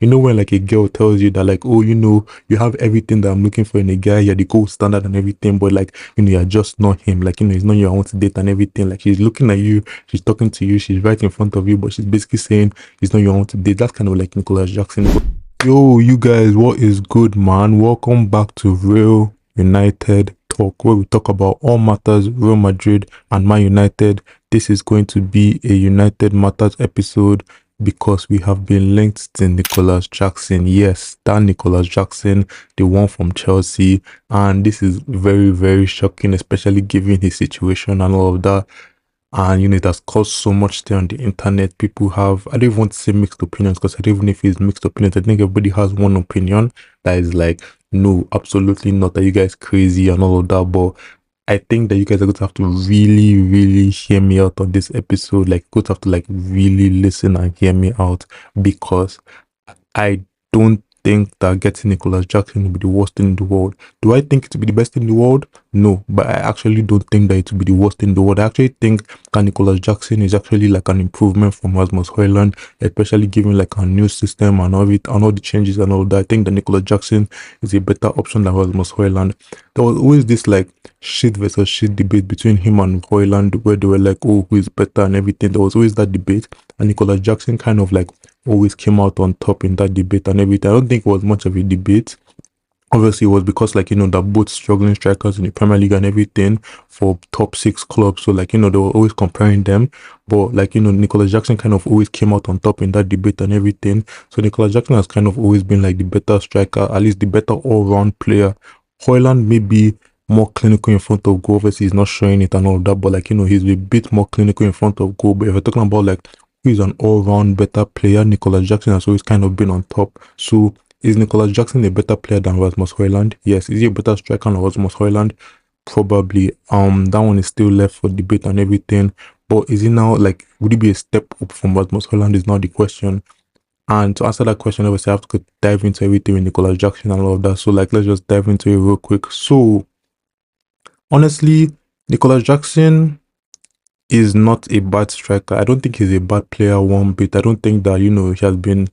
you know when like a girl tells you that like, oh, you know, you have everything that I'm looking for in a guy, you're the gold standard and everything, but like, you know, you're just not him. Like, you know, he's not your own to date and everything. Like she's looking at you, she's talking to you, she's right in front of you, but she's basically saying he's not your own to date. That's kind of like Nicolas Jackson. Yo, you guys, what is good, man? Welcome back to Real United Talk, where we talk about all matters Real Madrid and Man United. This is going to be a United Matters episode because we have been linked to Nicolas Jackson. Yes, that Nicolas Jackson, the one from Chelsea. And this is very, very shocking, especially given his situation and all of that. And you know, it has caused so much stir on the internet. People have, I don't even want to say mixed opinions because I don't even know if it's mixed opinions. I think everybody has one opinion that is like, no, absolutely not, that you guys crazy and all of that. But I think that you guys are going to have to really, really hear me out on this episode. Like, going to have to like really listen and hear me out, because I don't think that getting Nicolas Jackson will be the worst thing in the world. Do I think it will be the best thing in the world? No, but I actually don't think that it will be the worst thing in the world. I actually think that Nicolas Jackson is actually like an improvement from Rasmus Højlund, especially given like a new system and all it and all the changes and all that. I think that Nicolas Jackson is a better option than Rasmus Højlund. There was always this like shit versus shit debate between him and Højlund, where they were like, oh, who is better and everything. There was always that debate, and Nicolas Jackson kind of like always came out on top in that debate and everything. I don't think it was much of a debate. Obviously, it was because, like, you know, they're both struggling strikers in the Premier League and everything for top 6 clubs. So, like, you know, they were always comparing them. But, like, you know, Nicolas Jackson kind of always came out on top in that debate and everything. So, Nicolas Jackson has kind of always been, like, the better striker, at least the better all-round player. Højlund may be more clinical in front of goal. Obviously, he's not showing it and all that. But, like, you know, he's a bit more clinical in front of goal. But if we're talking about, like, who is an all-round better player, Nicolas Jackson has always kind of been on top. So, is Nicolas Jackson a better player than Rasmus Højlund? Yes. Is he a better striker than Rasmus Højlund? Probably. That one is still left for debate and everything. But is he now, like, would he be a step up from Rasmus Højlund is now the question. And to answer that question, obviously I have to dive into everything with Nicolas Jackson and all of that. So like, let's just dive into it real quick. So honestly, Nicolas Jackson is not a bad striker. I don't think he's a bad player one bit. I don't think that, you know, he has been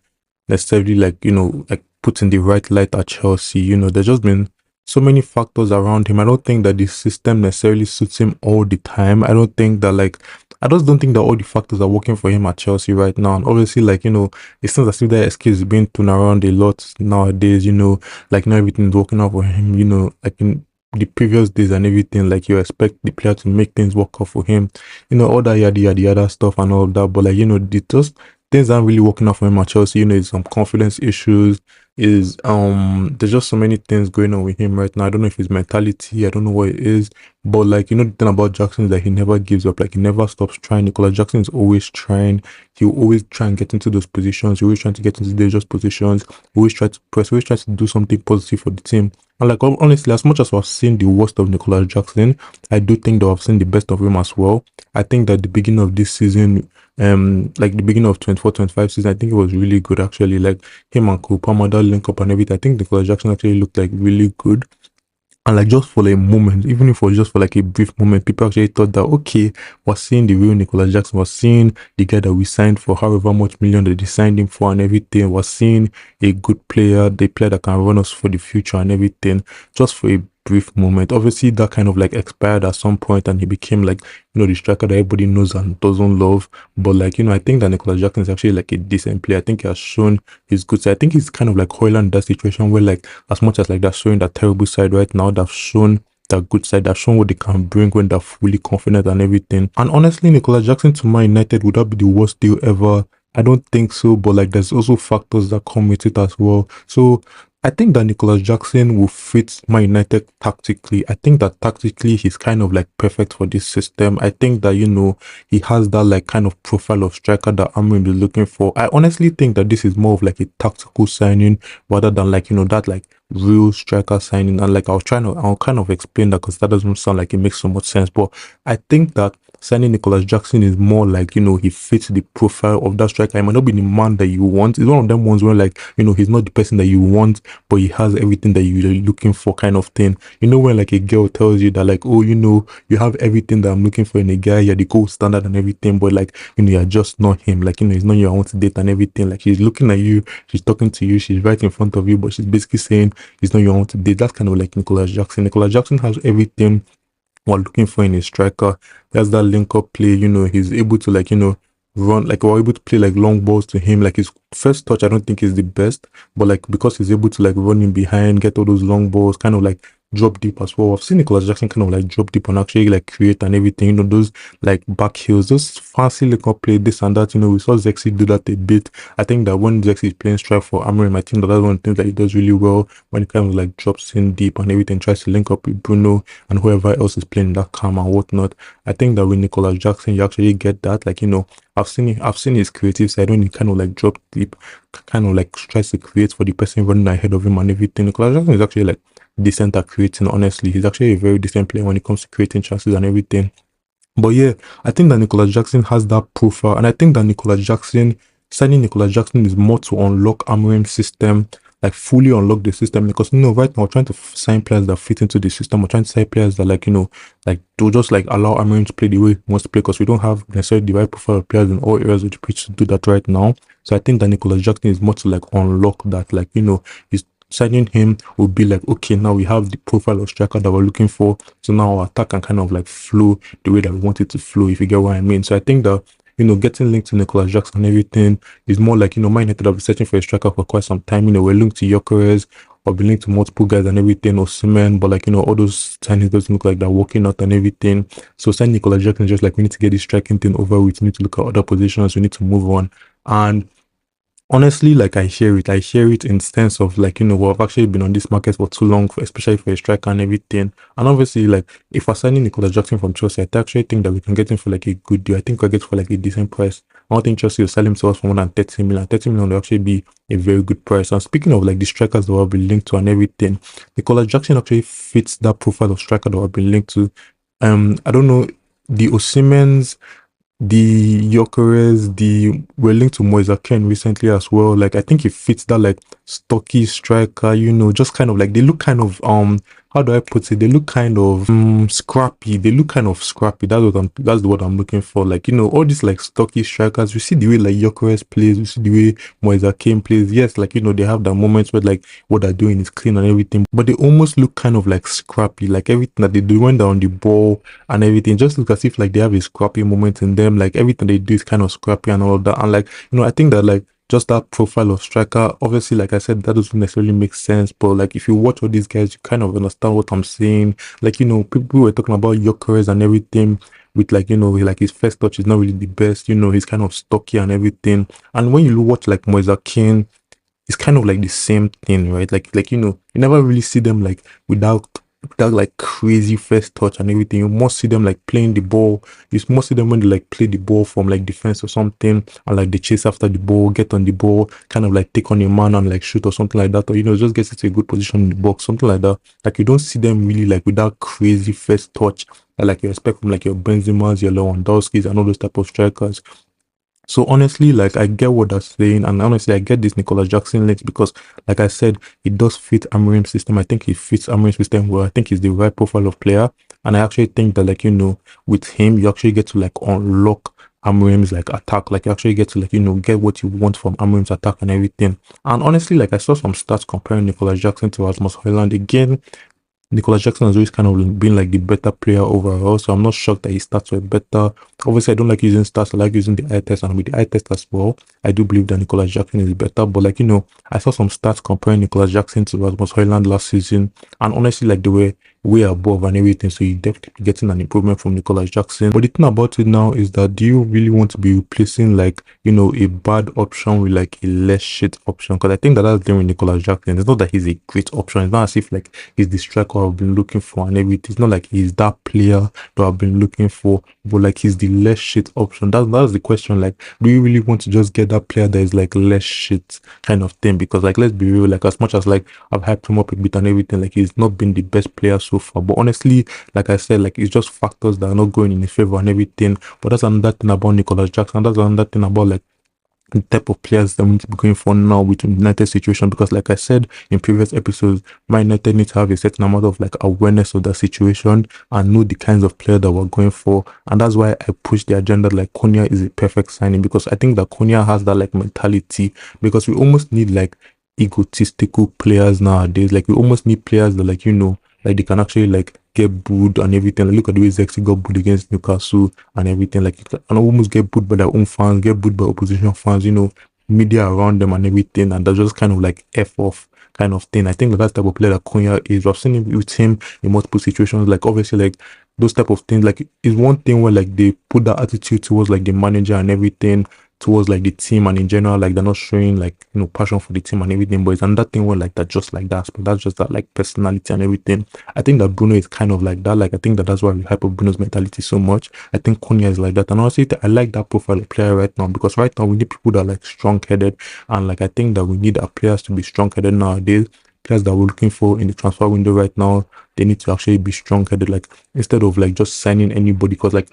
necessarily like, you know, like put in the right light at Chelsea. You know, there's just been so many factors around him. I don't think that the system necessarily suits him all the time. I don't think that like, I just don't think that all the factors are working for him at Chelsea right now. And obviously, like, you know, it seems as if that excuse is being thrown around a lot nowadays, you know, like now everything's working out for him, you know, like in the previous days and everything, like you expect the player to make things work out for him, you know, all that yada stuff and all of that. But like, you know, it just things aren't really working out for him at Chelsea. You know, it's some confidence issues. Is there's just so many things going on with him right now. I don't know if it's mentality, I don't know what it is, but like, you know, the thing about Jackson is that he never gives up, like he never stops trying. Nicolas Jackson is always trying. He'll always try and get into those positions. He's always trying to get into dangerous positions. Always try to press. Always try to do something positive for the team. And like, honestly, as much as I've seen the worst of Nicolas Jackson, I do think that I've seen the best of him as well. I think that the beginning of this season, like the beginning of 24-25 season, I think it was really good actually. Like him and Kupama, that link up and everything, I think Nicolas Jackson actually looked like really good. And like just for like a moment, even if it was just for like a brief moment, people actually thought that, okay, we're seeing the real Nicolas Jackson, we're seeing the guy that we signed for however much million that they signed him for and everything, we're seeing a good player, the player that can run us for the future and everything, just for a brief moment. Obviously that kind of like expired at some point and he became like, you know, the striker that everybody knows and doesn't love. But like, you know, I think that Nicolas Jackson is actually like a decent player. I think he has shown his good side. I think he's kind of like Højlund in that situation where like, as much as like they're showing that terrible side right now, they've shown that good side, they've shown what they can bring when they're fully confident and everything. And honestly, Nicolas Jackson to Man United, would that be the worst deal ever? I don't think so, but like there's also factors that come with it as well. So I think that Nicolas Jackson will fit Man United tactically. I think that tactically he's kind of like perfect for this system. I think that, you know, he has that like kind of profile of striker that Amorim is looking for. I honestly think that this is more of like a tactical signing rather than like, you know, that like real striker signing. And like I'll kind of explain that because that doesn't sound like it makes so much sense. But I think that signing Nicolas Jackson is more like, he fits the profile of that striker. He might not be the man that you want. It's one of them ones where, like, he's not the person that you want, but he has everything that you're looking for, kind of thing. When like a girl tells you that, like, oh, you have everything that I'm looking for in a guy, you're the gold standard and everything, but like, you're just not him. Like, he's not your own to date and everything. Like, she's looking at you, she's talking to you, she's right in front of you, but she's basically saying he's not your own to date. That's kind of like Nicolas Jackson. Nicolas Jackson has everything we're looking for in a striker. He has that link up play, he's able to, like, run, like, we're able to play like long balls to him. Like, his first touch I don't think is the best, but like, because he's able to like run in behind, get all those long balls, kind of like drop deep as well. I've seen Nicolas Jackson kind of like drop deep and actually like create and everything, those like back heels, those fancy link up play, this and that. We saw Zexi do that a bit. I think that when Zexi is playing strike for Amorim, I think that's one of the things that he does really well, when he kind of like drops in deep and everything, tries to link up with Bruno and whoever else is playing that calm and whatnot. I think that with Nicolas Jackson, you actually get that. Like, I've seen his creative side when he kind of like drop deep, kind of like tries to create for the person running ahead of him and everything. Nicolas Jackson is actually like decent at creating, honestly. He's actually a very decent player when it comes to creating chances and everything. But yeah, I think that Nicolas Jackson has that profile, and I think that signing Nicolas Jackson is more to unlock Amorim's system, like fully unlock the system. Because right now we're trying to sign players that fit into the system. We're trying to sign players that, like, like to just like allow Amorim to play the way he wants to play, because we don't have necessarily the right profile of players in all areas of the pitch to do that right now. So I think that Nicolas Jackson is more to like unlock that, like, he's signing him will be like, okay, now we have the profile of striker that we're looking for, so now our attack can kind of like flow the way that we want it to flow, if you get what I mean. So I think that, getting linked to Nicolas Jackson and everything is more like, Man United have been searching for a striker for quite some time. We're linked to Gyökeres, or been linked to multiple guys and everything, or Osimhen, but like, all those signings doesn't look like they're working out and everything. So signing Nicolas Jackson is just like, we need to get this striking thing over with. We need to look at other positions, we need to move on. And honestly, like, I share it in sense of, like, we've actually been on this market for too long, especially for a striker and everything. And obviously, like, if we're signing Nicolas Jackson from Chelsea, I actually think that we can get him for like a good deal. I think we'll get for like a decent price. I don't think Chelsea will sell him to us for more than 30 million. 30 million will actually be a very good price. And speaking of like the strikers that we've been linked to and everything, Nicolas Jackson actually fits that profile of striker that we've been linked to. I don't know, the Osimhen's, the Gyökeres, we're linked to Moise Kean recently as well. Like, I think he fits that like stocky striker, just kind of like, they look kind of how do I put it? They look kind of scrappy. They look kind of scrappy. That's the word I'm looking for. Like, all these like stocky strikers. You see the way like Gyökeres plays, you see the way Moise Kean plays. Yes, like, they have that moments where like what they're doing is clean and everything, but they almost look kind of like scrappy. Like, everything that they do when they're on the ball and everything just look as if like they have a scrappy moment in them. Like, everything they do is kind of scrappy and all of that. And like, I think that like just that profile of striker, obviously, like I said, that doesn't necessarily make sense, but like, if you watch all these guys, you kind of understand what I'm saying. Like, people were talking about Gyökeres and everything with like, like his first touch is not really the best, he's kind of stocky and everything. And when you watch like Moise Kean, it's kind of like the same thing, right? Like you never really see them like without like crazy first touch and everything. You must see them like playing the ball. You must see them when they like play the ball from like defense or something, and like they chase after the ball, get on the ball, kind of like take on a man and like shoot or something like that, or just get into a good position in the box, something like that. Like, you don't see them really like without crazy first touch that like you expect from like your Benzimas, your Lewandowskis, and all those type of strikers. So honestly, like, I get what they're saying, and honestly, I get this Nicolas Jackson links because, like I said, it does fit Amorim's system. I think he fits Amorim's system well. I think he's the right profile of player, and I actually think that, like, with him, you actually get to like unlock Amorim's like attack. Like, you actually get to like get what you want from Amorim's attack and everything. And honestly, like, I saw some stats comparing Nicolas Jackson to Rasmus Højlund again. Nicolas Jackson has always kind of been like the better player overall, so I'm not shocked that his stats were better. Obviously, I don't like using stats, I like using the eye test, and with the eye test as well, I do believe that Nicolas Jackson is better. But like, I saw some stats comparing Nicolas Jackson to Rasmus Højlund last season, and honestly, like, they were way above and everything, so you're definitely getting an improvement from Nicolas Jackson. But the thing about it now is that, do you really want to be replacing like a bad option with like a less shit option? Because I think that's the thing with Nicolas Jackson. It's not that he's a great option. It's not as if like he's the striker I've been looking for and everything. It's not like he's that player that I've been looking for, but like he's the less shit option. That's the question. Like, do you really want to just get that player that is like less shit kind of thing? Because like, let's be real, like, as much as like I've hyped him up a bit and everything, like, he's not been the best player so so far. But honestly, like I said, like it's just factors that are not going in his favor and everything. But that's another thing about Nicolas Jackson. That's another thing about like the type of players that we need to be going for now with United situation, because like I said in previous episodes, Man United need to have a certain amount of like awareness of that situation and know the kinds of player that we're going for. And that's why I push the agenda like Konya is a perfect signing, because I think that Konya has that like mentality, because we almost need like egotistical players nowadays. Like we almost need players that like like they can actually like get booed and everything. Like, look at the way Zexi got booed against Newcastle and everything. Like you can almost get booed by their own fans, get booed by opposition fans, media around them and everything, and that's just kind of like F off kind of thing. I think that that's the type of player that Konya is. I've seen it with him in multiple situations. Like obviously like those type of things, like is one thing where like they put that attitude towards like the manager and everything, towards like the team and in general, like they're not showing like passion for the team and everything. But it's another thing where like that just like that, but that's just that like personality and everything. I think that Bruno is kind of like that. Like I think that that's why we hype up Bruno's mentality so much. I think Konya is like that, and honestly, I like that profile of player right now, because right now we need people that are like strong headed, and like I think that we need our players to be strong headed nowadays. Players that we're looking for in the transfer window right now, they need to actually be strong headed. Like instead of like just signing anybody, because like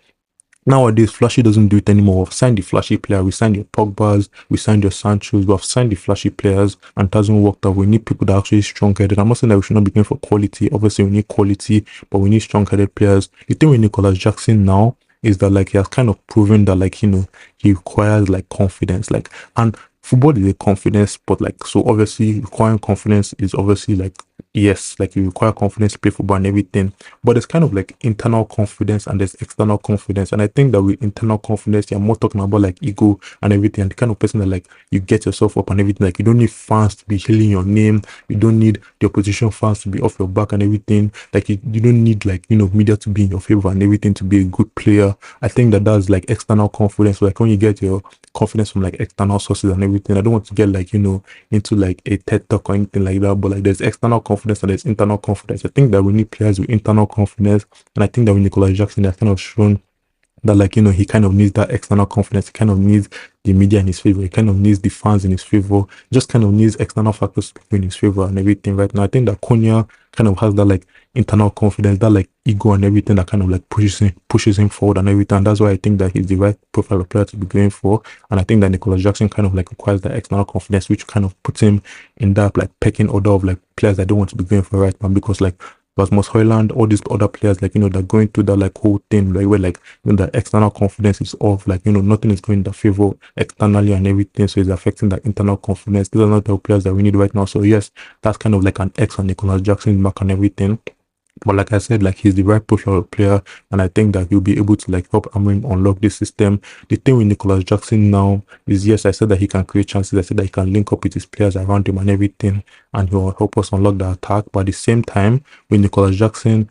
nowadays, flashy doesn't do it anymore. We've signed the flashy player. We signed your Pogbas. We signed your Sanchos. We've signed the flashy players, and it hasn't worked out. We need people that are actually strong-headed. I'm not saying that we should not be going for quality. Obviously, we need quality, but we need strong-headed players. The thing with Nicolas Jackson now is that like he has kind of proven that like he requires like confidence. Like, and football is a confidence sport. Like, so obviously requiring confidence is obviously like, yes, like you require confidence to play football and everything, but there's kind of like internal confidence and there's external confidence. And I think that with internal confidence, you're more talking about like ego and everything, and the kind of person that like you get yourself up and everything. Like you don't need fans to be hailing your name, you don't need the opposition fans to be off your back and everything. Like you don't need like media to be in your favor and everything to be a good player. I think that that's like external confidence. Like when you get your confidence from like external sources and everything. I don't want to get like into like a TED talk or anything like that, but like there's external confidence and there's internal confidence. I think that we need players with internal confidence, and I think that with Nicolas Jackson has kind of shown that like he kind of needs that external confidence. He kind of needs the media in his favor. He kind of needs the fans in his favor. Just kind of needs external factors to be in his favor and everything right now. I think that Konya kind of has that like internal confidence, that like ego and everything that kind of like pushes him forward and everything. And that's why I think that he's the right profile of player to be going for. And I think that Nicolas Jackson kind of like requires that external confidence, which kind of puts him in that like pecking order of like players I don't want to be going for right now, because like Rasmus Højlund, all these other players, like, they're going through that, like, whole thing, like, where, like, the external confidence is off, like, nothing is going in their favor externally and everything, so it's affecting that internal confidence. These are not the players that we need right now, so yes, that's kind of like an X on Nicolas Jackson's mark and everything. But like I said, like he's the right profile player, and I think that he'll be able to like help Amorim unlock this system. The thing with Nicolas Jackson now is, yes, I said that he can create chances. I said that he can link up with his players around him and everything, and he will help us unlock the attack. But at the same time, with Nicolas Jackson,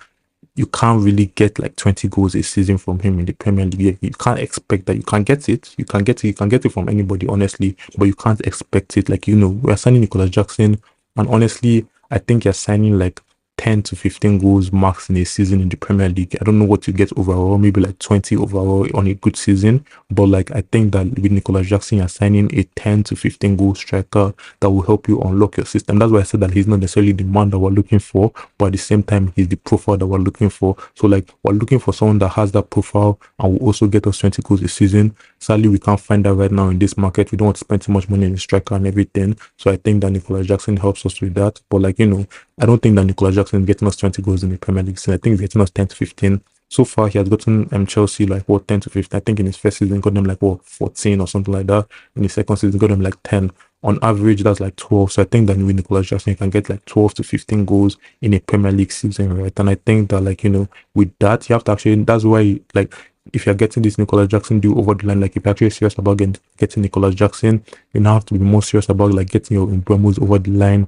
you can't really get like 20 goals a season from him in the Premier League. You can't expect that. You can get it. You can get it. You can get it from anybody, honestly, but you can't expect it. Like, we're signing Nicolas Jackson, and honestly, I think you're signing like 10 to 15 goals max in a season in the Premier League. I don't know what you get overall, maybe like 20 overall on a good season. But like, I think that with Nicolas Jackson, you're signing a 10 to 15 goal striker that will help you unlock your system. That's why I said that he's not necessarily the man that we're looking for, but at the same time, he's the profile that we're looking for. So like, we're looking for someone that has that profile and will also get us 20 goals a season. Sadly, we can't find that right now in this market. We don't want to spend too much money on the striker and everything. So I think that Nicolas Jackson helps us with that. But like, I don't think that Nicolas Jackson is getting us 20 goals in the Premier League season. I think he's getting us 10 to 15. So far, he has gotten Chelsea like 10 to 15. I think in his first season, got them like 14 or something like that. In his second season, got them like 10. On average, that's like 12. So I think that with Nicolas Jackson, you can get like 12 to 15 goals in a Premier League season, right? And I think that like, with that, you have to actually, that's why like, if you're getting this Nicolas Jackson deal over the line, like if you're actually serious about getting Nicolas Jackson, you now have to be more serious about like getting your Mbeumo's over the line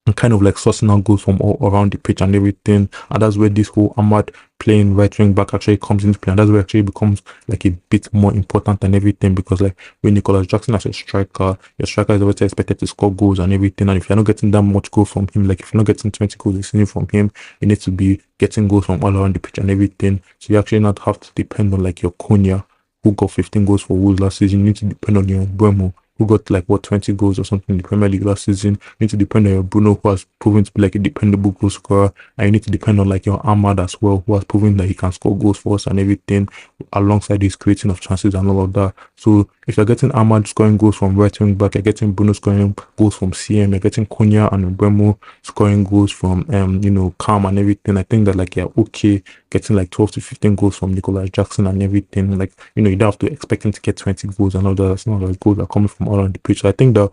and kind of like sourcing out goals from all around the pitch and everything. And that's where this whole Ahmad playing right wing back actually comes into play, and that's where it actually becomes like a bit more important and everything, because like with Nicolas Jackson as a striker, your striker is always expected to score goals and everything, and if you're not getting that much goal from him, like if you're not getting 20 goals a season from him, you need to be getting goals from all around the pitch and everything. So you actually not have to depend on like your Konya, who got 15 goals for Wolves last season. You need to depend on your Mbeumo, who got like what 20 goals or something in the Premier League last season. You need to depend on your Bruno, who has proven to be like a dependable goal scorer, and you need to depend on like your Ahmad as well, who has proven that he can score goals for us and everything, alongside his creating of chances and all of that. So if you're getting Ahmad scoring goals from right wing back, you're getting Bruno scoring goals from CM, you're getting Cunha and Mbeumo scoring goals from Calm and everything. I think that like you're okay getting like 12 to 15 goals from Nicolas Jackson and everything. Like, you don't have to expect him to get 20 goals and all that. It's not like goals are coming from all on the pitch. So I think that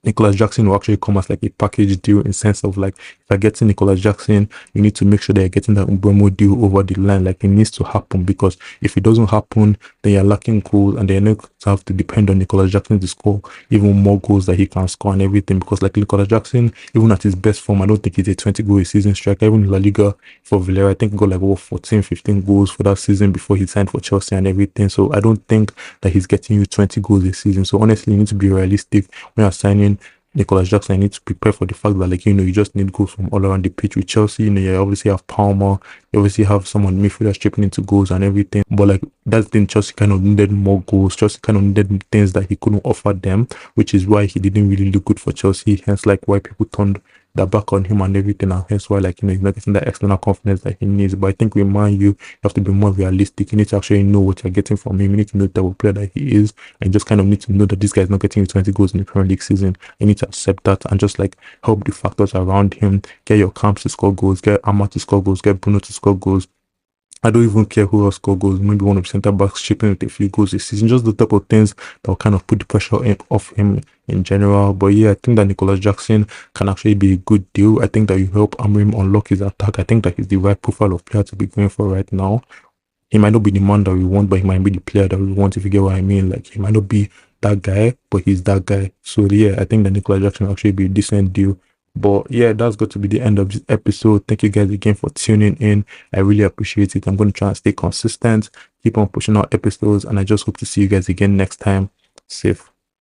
Nicolas Jackson will actually come as like a package deal, in sense of like, if you're getting Nicolas Jackson, you need to make sure that you're getting that Mbeumo deal over the line. Like, it needs to happen, because if it doesn't happen, then you're lacking goals, and then you're not to have to depend on Nicolas Jackson to score even more goals that he can score and everything. Because like Nicolas Jackson, even at his best form, I don't think he's a 20 goal a season striker. Even in La Liga for Villarreal, I think he got like what 14, 15 goals for that season before he signed for Chelsea and everything. So I don't think that he's getting you 20 goals a season. So honestly, you need to be realistic when you're signing Nicolas Jackson. I need to prepare for the fact that like you just need goals from all around the pitch. With Chelsea, you obviously have Palmer, you obviously have someone midfielders chipping into goals and everything. But like that thing, Chelsea kind of needed more goals. Chelsea kind of needed things that he couldn't offer them, which is why he didn't really look good for Chelsea. Hence like why people turned their back on him and everything, and hence why like he's not getting that external confidence that he needs. But I think with Man U, you have to be more realistic. You need to actually know what you're getting from him. You need to know the type of player that he is, and you just kind of need to know that this guy is not getting you 20 goals in the Premier League season. You need to accept that and just like help the factors around him. Get your Camps to score goals, get Ahmad to score goals, get Bruno to score goals. I don't even care who else score goals. Maybe one of the centre backs chipping with a few goals this season. Just the type of things that will kind of put the pressure off him in general. But yeah, I think that Nicolas Jackson can actually be a good deal. I think that you help Amorim unlock his attack. I think that he's the right profile of player to be going for right now. He might not be the man that we want, but he might be the player that we want, if you get what I mean. Like, he might not be that guy, but he's that guy. So yeah, I think that Nicolas Jackson will actually be a decent deal. But yeah, that's got to be the end of this episode. Thank you guys again for tuning in. I really appreciate it. I'm going to try and stay consistent, keep on pushing out episodes, and I just hope to see you guys again next time. Safe.